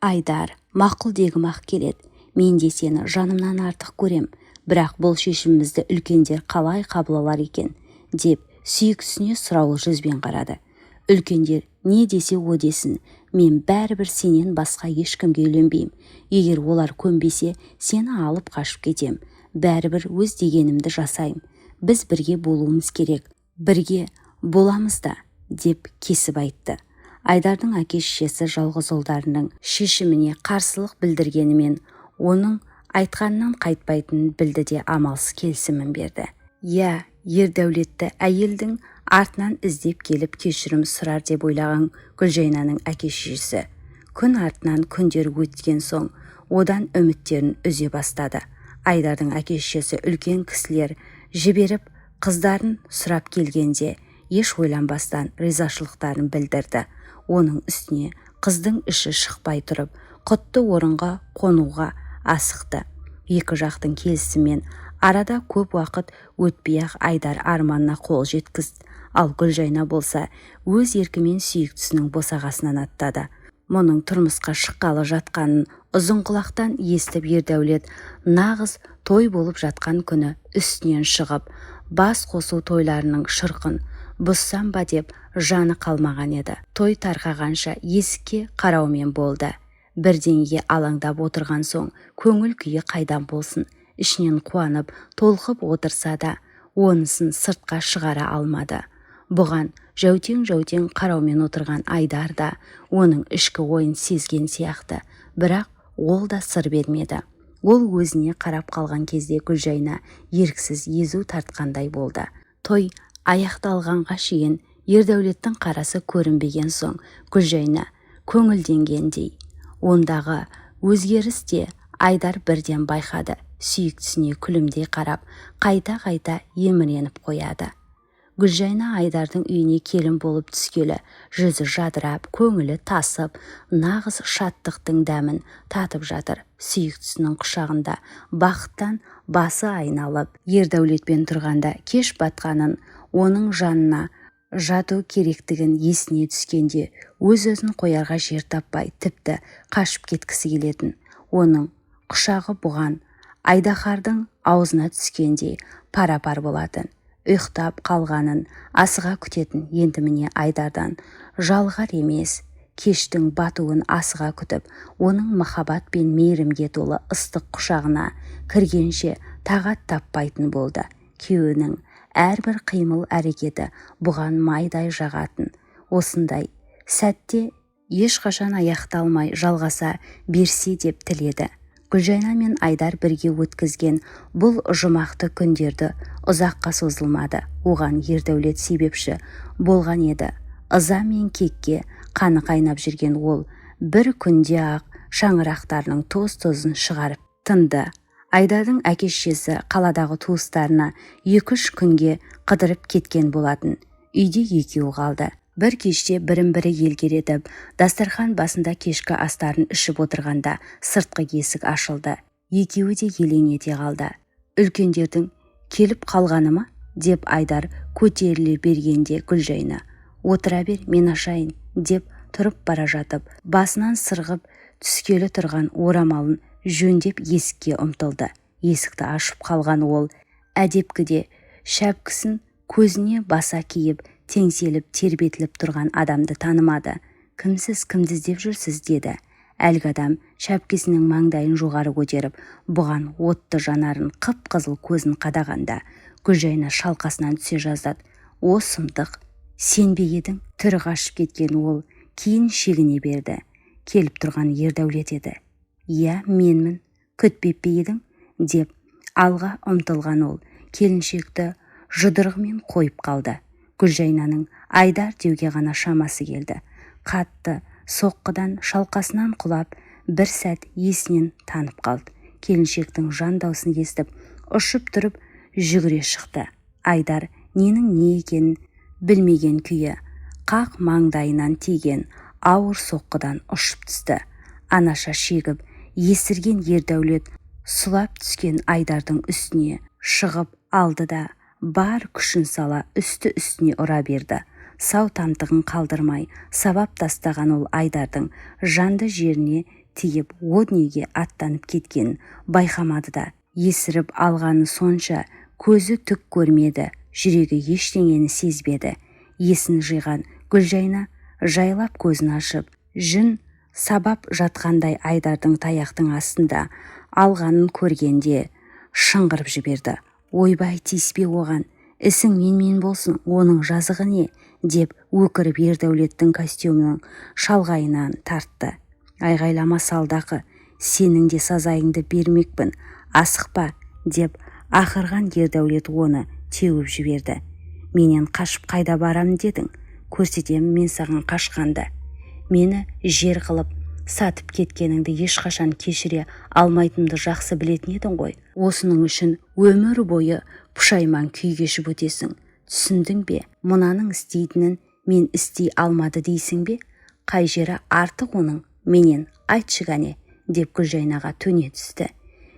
Айдар, мақұл дегім ақ келеді. Мен де сені жанымнан артық көрем, бірақ бұл шешімімізді үлкендер қалай қабыл алар екен, деп сүйіктісіне сұраулы жүзбен қарады. Үлкендер не десе о десін, мен бәрібір сенен басқа ешкімге үйленбеймін. Егер олар көнбесе, сені алып қашып кетем. Бәрібір өз дегенімді жасайым. Біз бірге болуымыз керек. Бірге боламыз да, деп кесіп айтты. Айдардың әке-шешесі жалғыз ұлдарының шешіміне қарсылық білдіргенімен, оның айтқаннан қайтпайтынын білді де амалсыз келісімін берді. Я, ердәулетті әйелдің артынан іздеп келіп кешірім сұрар деп ойлаған Гүлжайнаның әке-шешесі күн артынан күндер өткен соң одан үміттерін үзе бастады. Айдардың әке-шешесі үлкен кісілер жіберіп қыздарын сұрап келгенде еш ойланбастан ризашылықтарын білдірді. Оның үстіне қыздың іші шықпай тұрып, құтты орынға қонуға асықты. Екі жақтың келісімен арада көп уақыт өтпей-ақ Айдар арманына қол жеткізді. Ал Гүлжайна болса өз еркімен сүйіктісінің босағасынан аттады. Мұның тұрмысқа шыққалы жатқанын Ұзынқұлақтан естіп Ердәулет нағыз той болып жатқан күні үстінен шығып, бас қосу тойларының шырқын бұзсам ба деп жаны қалмаған еді. Той тарқағанша есікке қараумен болды. Бірдеңеге алаңдап отырған соң көңіл күйі қайдан болсын, ішінен қуанып толқып отырса да онысын сыртқа шығара алмады. Бұған жәутең қараумен отырған Айдар да оның ішкі ойын сезген сияқты, бірақ ол да сыр бермеді. Ол өзіне қарап қалған кезде Гүлжайна еріксіз езу тартқандай болды. Той аяқталғанға шейін Ердәулеттің қарасы көрінбеген соң Гүлжайна көңілденгендей. Ондағы өзгеріс те Айдар бірден байқады. Сүйіктісіне күлімдей қарап, қайта еміреніп қояды. Гүлжайна Айдардың үйіне келін болып түскелі, жүзі жадырап, көңілі тасып, нағыз шаттықтың дәмін татып жатыр. Сүйіктісінің құшағында бақыттан басы айналып, Ердәулетпен тұрғанда кеш батқанын, оның жанына жату керектігін есіне түскенде өз-өзін қоярға жер таппай, тіпті қашып кеткісі келетін. Оның құшағы бұған Айдаһардың аузына түскендей пара-пар болатын. Ұйықтап қалғанын асыға күтетін. Енді міне Айдардан жалғар емес, кештің батуын асыға күтіп, оның махаббат пен мейірімге толы ыстық құшағына кіргенше тағат таппайтын болды. Күйеуінің әрбір қимыл әрекеті бұған майдай жағатын. Осындай сәтте ешқашан аяқталмай жалғаса берсе деп тіледі. Гүлжайна мен Айдар бірге өткізген бұл жұмақты күндерді ұзаққа созылмады. Оған Ердәулет себепші болған еді. Ыза мен кекке қаны қайнап жүрген ол бір күнде ақ шаңырақтарының тоз-тозын шығарып тынды. Айдардың әке-шешесі қаладағы туыстарына 2-3 күнге қыдырып кеткен болатын. Үйде екеуі қалды. Бір кеште бірін-бірі елгеретіп, дастархан басында кешкі астарын ішіп отырғанда сыртқы есік ашылды. Екеуі де елең ете қалды. Үлкендердің келіп қалғаны ма деп Айдар көтеріле бергенде Гүлжайна «Отыра бер, мен ашайын» деп тұрып бара жатып, басынан сырғып түскелі тұрған орамалын жөндеп есікке ұмтылды. Есікті ашып қалған ол әдепкіде шәпкісін көзіне баса киіп, теңселіп тербетіліп тұрған адамды танымады. «Кімсіз, кімді іздеп жүрсіз?» деді. Әлгі адам шәпкесінің маңдайын жоғары көтеріп, бұған отты жанарын қып-қызыл көзін қадағанда Гүлжайна шалқасынан түсе жаздады. «О сұмдық, сен бе едің?» Түрі қашып кеткен ол кейін шегіне берді. Келіп тұрған Ердәулет еді. «Иә, менмін. Күтпеп пе едің?» деп алға ұмтылған ол келіншекті жұдырығымен қойып қалды. Гүлжайнаның Айдар деуге ғана шамасы келді. Қатты соққыдан шалқасынан құлап, бір сәт есінен танып қалды. Келіншектің жан даусын естіп, ұшып тұрып жүгіре шықты. Айдар ненің не екенін білмеген күйі қақ маңдайынан тиген ауыр соққыдан ұшып түсті. Анаша шегіп, есірген Ердәулет сұлап түскен Айдардың үстіне шығып алды да бар күшін сала үсті-үстіне ұра берді. Сау тамтығын қалдырмай сабап тастаған ол Айдардың жанды жеріне тиіп о дүниеге аттанып кеткенін байқамады да. Есіріп алғаны сонша көзі түк көрмеді, жүрегі ештеңені сезбеді. Есін жиған Гүлжайна жайлап көзін ашып, жүн сабап жатқандай Айдардың таяқтың астында алғанын көргенде шыңғырып жіберді. «Ойбай, тиіспе оған, ісің мен болсын, оның жазығы не?» деп өкіріп Ердәулеттің костюмінің шалғайынан тартты. «Айғайлама салдақы, сенің де сазайыңды бермекпін, асықпа» деп ақырған Ердәулет оны теуіп жіберді. «Менен қашып қайда барамын дедің? Көрсетемін мен саған қашқанды. Мені жер қылып сатып кеткеніңді ешқашан кешіре алмайтынымды жақсы білетін едің ғой. Осының үшін өмір бойы пұшайман күй кешіп өтесің. Түсіндің бе? Мұнаның істейтінін мен істей алмады дейсің бе? Қай жері артық оның? Менен айтшы кәне, деп Гүлжайнаға төне түсті.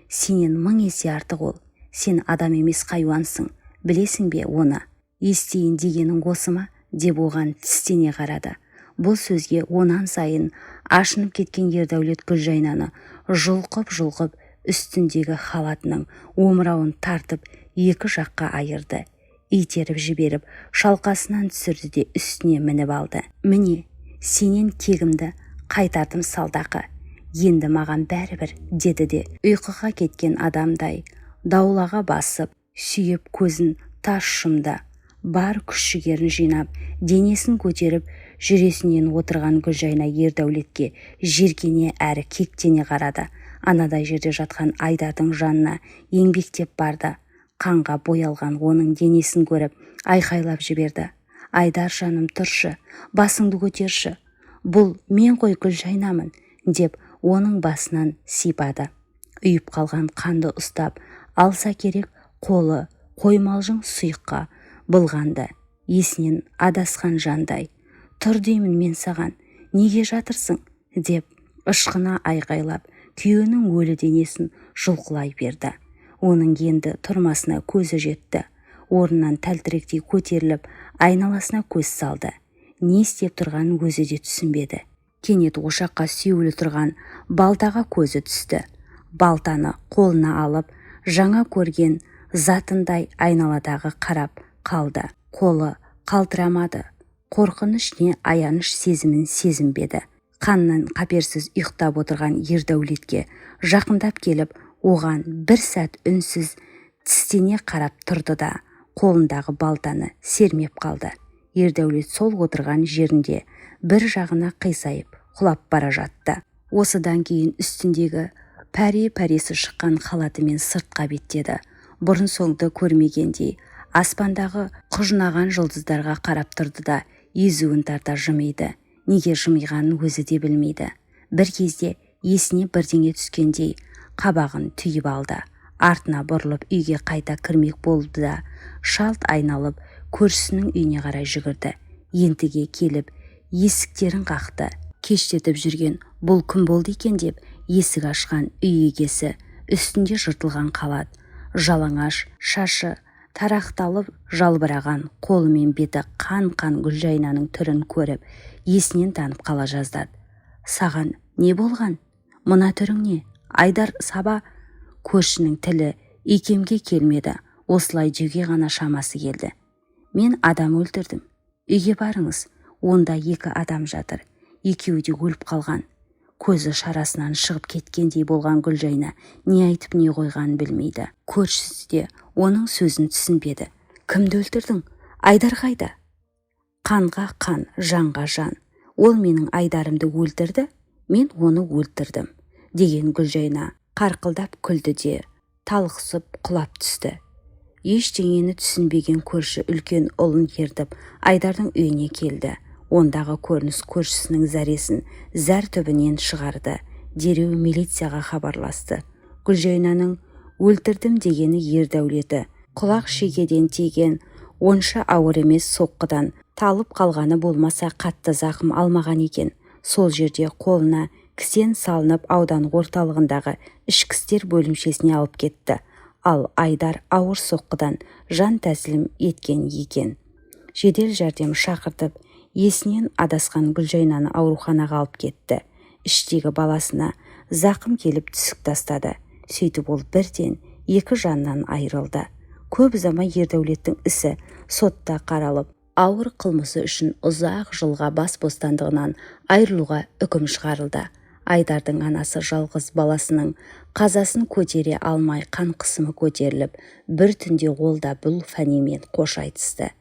Сенен 1000 есе артық ол. Сен адам емес хайуансың. Білесің бе оны? Естейін дегенің осы ма? Деп оған тістене қарады. Бұл сөзге онан сайын ашынып кеткен Ердәулет Гүлжайнаны жұлқып үстіндегі халатының омырауын тартып екі жаққа айырды. Итеріп жіберіп шалқасынан түсірді де үстіне мініп алды. Міне, сенен кегімді қайтардым салдақы. Енді маған бәрібір, деді де ұйқыға кеткен адамдай даулаға басып, сүйеп көзін тас жұмды. Бар күш-жігерін жинап, денесін көтеріп, жүресінен отырған Гүлжайна Ердәулетке жеркене әрі кектене қарады. Анадай жерде жатқан Айдардың жанына еңбектеп барды. Қанға боялған оның денесін көріп, айқайлап жіберді. Айдар жаным, тұршы, басыңды көтерші. Бұл мен ғой Гүлжайнамын, деп оның басынан сипады. Үйіп қалған қанды ұстап, алса керек қолы қоймалжың сұйыққа былғанды. Есінен адасқан жандай. Тұр деймін мен саған, неге жатырсың? Деп ышқына айғайлап, күйеуінің өлі денесін жұлқылай берді. Оның енді тұрмасына көзі жетті. Орнынан тәлтіректей көтеріліп, айналасына көз салды. Не істеп тұрғанын өзі де түсінбеді. Кенет ошаққа сүйеулі тұрған балтаға көзі түсті. Балтаны қолына алып, жаңа көрген затындай айналадағы қарап қалды. Қолы қалтырамады. Қорқыныш не аяныш сезімін сезінбеді. Қаннан қаперсіз ұйықтап отырған Ердәулетке жақындап келіп, оған бір сәт үнсіз тістене қарап тұрды да, қолындағы балтаны сермеп қалды. Ердәулет сол отырған жерінде бір жағына қисайып құлап бара жатты. Осыдан кейін үстіндегі пәресі шыққан халатымен сыртқа беттеді. Бұрын соңды көрмегендей аспандағы құжынаған жұлдыздарға қарап тұрды да, езуін тарта жымиды. Неге жымиғанын өзі де білмейді. Бір кезде есіне бірдеңе түскендей қабағын түйіп алды. Артына бұрылып үйге қайта кірмек болды да, шалт айналып көршісінің үйіне қарай жүгірді. Ентіге келіп есіктерін қақты. Кештетіп жүрген бұл кім болды екен деп есік ашқан үй егесі, үстінде жыртылған халат, жалаңаш шашы тарақталып жалбыраған қолымен беті қан Гүлжайнаның түрін көріп, есінен танып қала жаздады. Саған не болған? Мына түрің не? Айдар саба. Көршінің тілі икемге келмеді. Осылай деуге ғана шамасы келді. Мен адам өлтірдім. Үйге барыңыз. Онда 2 адам жатыр. Екеуі де өліп қалған. Көзі шарасынан шығып кеткендей болған Гүлжайна не айтып не қойғанын білмейді. Көршісі де оның сөзін түсінбеді. Кімді өлтірдің? Айдар қайда? Қанға қан, жанға жан. Ол менің Айдарымды өлтірді, мен оны өлтірдім, деген Гүлжайна қарқылдап күлді де талықсып құлап түсті. Ештеңені түсінбеген көрші үлкен ұлын ертіп Айдардың үйіне келді. Ондағы көрініс көршісінің зәресін зәр түбінен шығарды. Дереу милицияға хабарласты. Гүлжайнаның өлтірдім дегені Ердәулеті құлақ шекеден тиген, онша ауыр емес соққыдан талып қалғаны болмаса қатты зақым алмаған екен. Сол жерде қолына кісен салынып аудан орталығындағы ішкі істер бөлімшесіне алып кетті. Ал Айдар ауыр соққыдан жан тәсілім еткен екен. Жедел жәрдем шақыртып, есінен адасқан Гүлжайнаны ауруханаға алып кетті. Іштегі баласына зақым келіп түсік тастады. Сөйтіп ол бірден 2 жаннан айырылды. Көп ұзамай Ердәулеттің ісі сотта қаралып, ауыр қылмысы үшін ұзақ жылға бас бостандығынан айырылуға үкім шығарылды. Айдардың анасы жалғыз баласының қазасын көтере алмай қан қысымы көтеріліп, бір түнде ол да бұл фәнимен қош айтысты.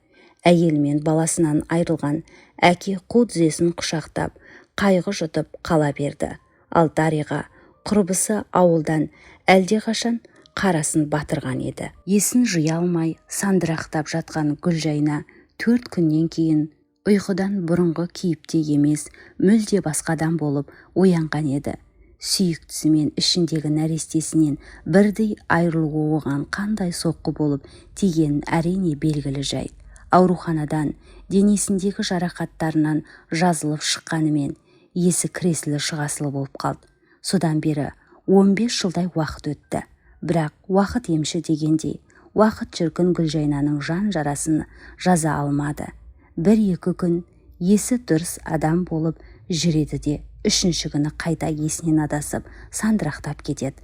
Әйел мен баласынан айырылған әке қу тізесін құшақтап, қайғы жұтып қала берді. Ал Дариға құрбысы ауылдан әлдеқашан қарасын батырған еді. Есін жия алмай сандырақтап жатқан Гүлжайна 4 күннен кейін ұйқыдан бұрынғы кейіпте емес, мүлде басқадан болып оянған еді. Сүйіктісі мен ішіндегі нәрестесінен бірдей айырылуы оған қандай соққы болып тигенін әрине белгілі жайт. Ауруханадан денесіндегі жарақаттарынан жазылып шыққанымен есі кіресілі шығасылы болып қалды. содан бері 15 жылдай уақыт өтті. Бірақ уақыт емші дегендей, уақыт шіркін Гүлжайнаның жан жарасын жаза алмады. 1-2 күн есі дұрыс адам болып жүреді де, 3-ші күні қайта есінен адасып, сандырақтап кетеді.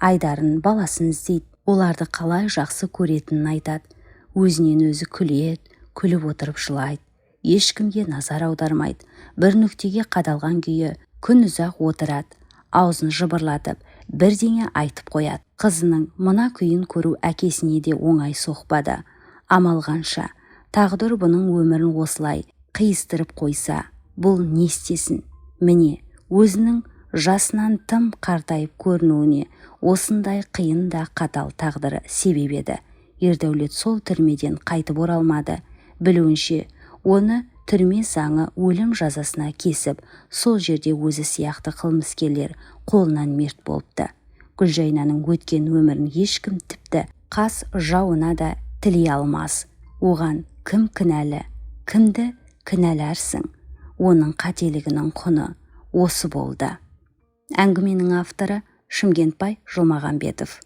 Айдарын, баласын іздейді, оларды қалай жақсы көретінін айтады. Өзінен өзі күледі, күліп отырып жылайды. Ешкімге назар аудармайды. Бір нүктеге қадалған күйі күн ұзақ отырады. Аузын жыбырлатып, бірдеңе айтып қояды. Қызының мына күйін көру әкесіне де оңай соқпады. Амал қанша, тағдыр бұның өмірін осылай қиыстырып қойса, бұл не істесін? Міне, өзінің жасынан тым қартайып көрінуіне осындай қиын да қатал тағдыры себеп еді. Ердәулет сол түрмеден қайтып оралмады. Білуінше, оны түрме заңы өлім жазасына кесіп, сол жерде өзі сияқты қылмыскерлер қолынан мерт болыпты. Гүлжайнаның өткен өмірін ешкім тіпті қас жауына да тілей алмас. Оған кім кінәлі, кімді кінәларсың? Оның қателігінің құны осы болды. Әңгіменің авторы Шымкентбай Жұмағанбетов.